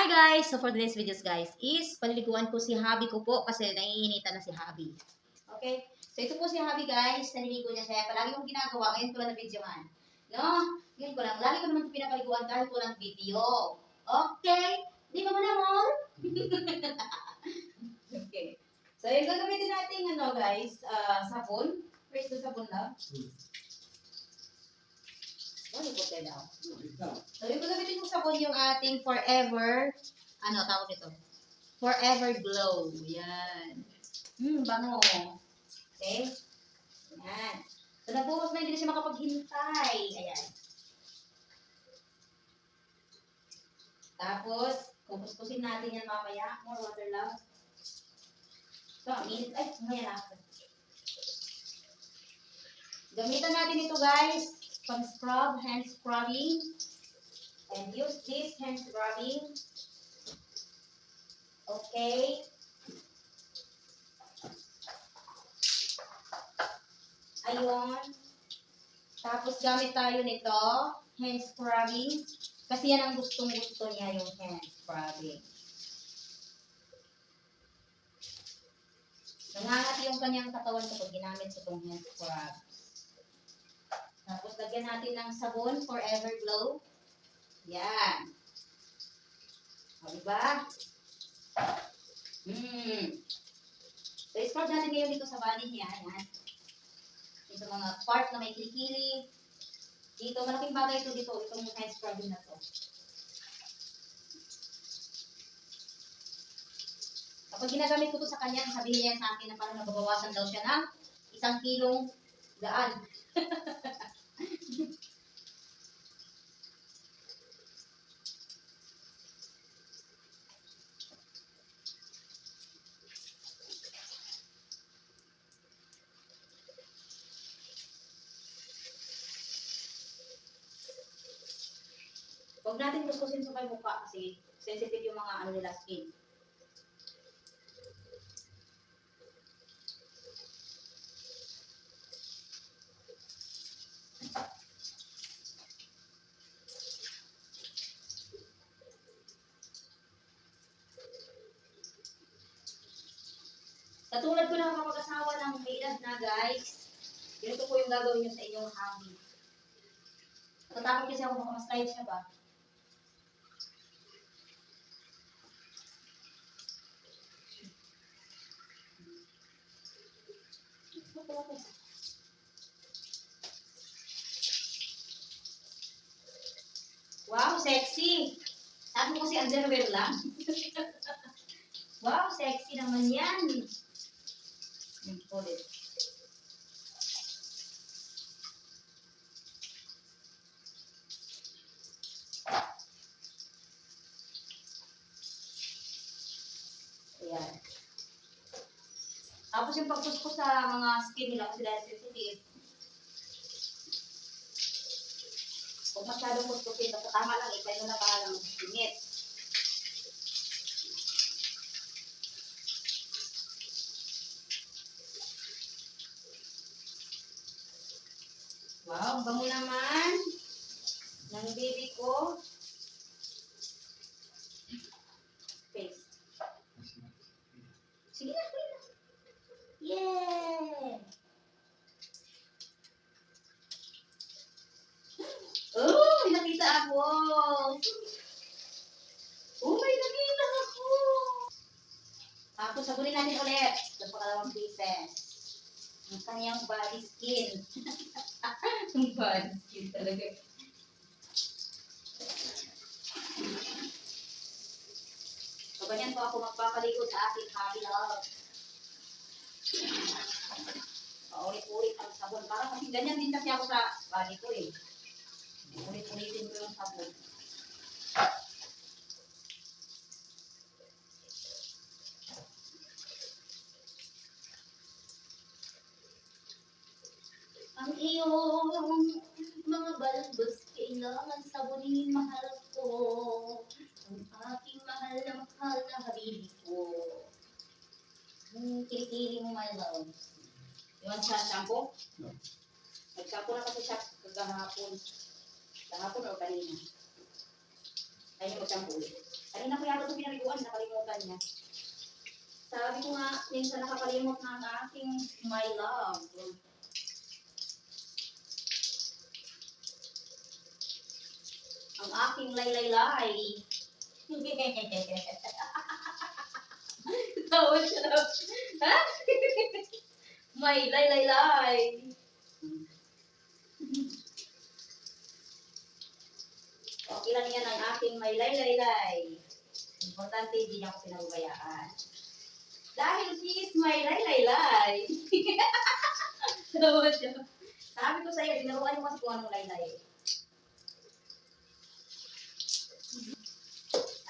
Hi guys! So for today's videos guys is paliliguan ko si hubby ko po kasi naiinitan na si hubby. Okay? So ito po si hubby guys, naliligo niya siya. Palagi kong ginagawa, ngayon ko lang na-videohan. No? Ngayon ko lang. Lagi ko naman ito pinapaliguan kahit walang video. Okay? Di ba mo naman? Okay. So yung gagamitin natin guys, sabon. First the sabon lang. Ano po tayo daw? So, yung gagamitin kong sabon yung ating Forever, tawag ito? Forever Glow. Yan. Bango. Okay? Yan. So, nabuhos na hindi na siya makapaghintay. Ayan. Tapos, kukuskusin natin yan mamaya. More water lang. So, minute. Ay, mamaya na. Gamitan natin ito guys. Pang-scrub, hand scrubbing. And use this hand scrubbing. Okay. Ayun. Tapos gamit tayo nito, hand scrubbing. Kasi yan ang gustong-gusto niya, yung hand scrubbing. Nangangat yung kanyang katawan kapag ginamit sa itong hand scrub. Tapos lagyan natin ng sabon, Forever Glow. Yan. O, diba? So, scrub natin ngayon dito sa body niya. Yan. Dito mga part na may kilikili. Dito, malaking bagay ito dito. Itong hand scrubbing na to. Kapag ginagamit ko to sa kanya, sabihin niya sa akin na parang nababawasan daw siya ng 1 kilong gaan. Huwag natin kuskusin sa may mukha kasi sensitive yung mga nila skin. Katulad ko ng mga mag-asawa ng may edad na guys, ganito po yung gagawin nyo sa inyong hobby. Natatakot kasi ako baka mas-tight siya ba? Wow, sexy! Sabi ko kasi underwear lang. Wow, sexy naman yan. Ulit. Ayan. Tapos yung pagkuskus sa mga skin nila kasi dahil sensitive. Kung masyadong kuskusin, basta tama lang, ikay mo na bahalang singit. Wow, bango naman ng baby ko. Face. Sige na, kuya. Yeah! Oh, may nakita ako. Oh, may nakita ako. Tapos sabunin natin ulit. Napakalawang pieces. Ang kanyang body skin. Ang body skin talaga. So, ganyan po ako magpapaligo sa aking hobby love. Paulit-ulit ang sabon. Para kasi ganyan din kasi ako sa body ko eh. Ulit-ulitin ko yung sabon. Ang iyong mga balbas kailangan sabunin, mahal ko. Ang aking mahal na habibi ko. Kilikili mo, my love. Iwan sa shampoo? No. Nag-shampoo na kasi siya kagahapon. Kahapon o kanina. Ay, mag-shampoo ulit. Kanina ko yata ito pinaliguan, nakalimutan niya. Sabi ko nga, minsan nakakalimot na ang aking my love. Ang aking lay-lay-lay. Tawa siya na. Ha? May lay-lay-lay. Okay lang yan ang aking may lay-lay-lay. Importante, hindi niya ako pinababayaan. Dahil she is my lay-lay-lay. Tawa siya. Sabi ko sa'yo, dinaruan mo kasi kung anong lay-lay.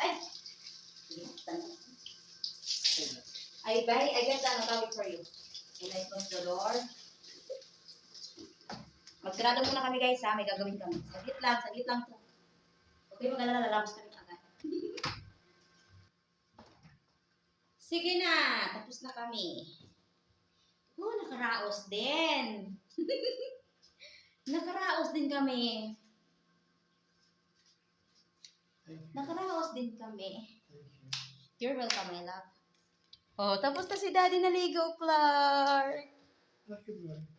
Ay! I get that topic for you. And I close the door. Magsarado muna kami guys ha, may gagawin kami. Saglit lang to. Okay, mag-alala, lalabas kami agad. Sige na, tapos na kami. Oh, nakaraos din. Nakaraos din kami. Nakaraos din kami. You're welcome, my love. Oh, tapos na si Daddy naligo, Clark.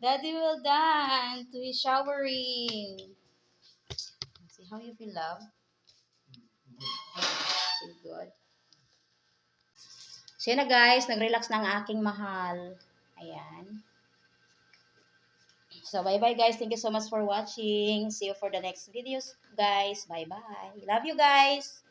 Daddy will done to his showering. See how you feel, love? Feel good. So yun na guys, nag-relax na ang aking mahal. Ayan. So bye-bye guys. Thank you so much for watching. See you for the next videos, guys. Bye-bye. Love you guys.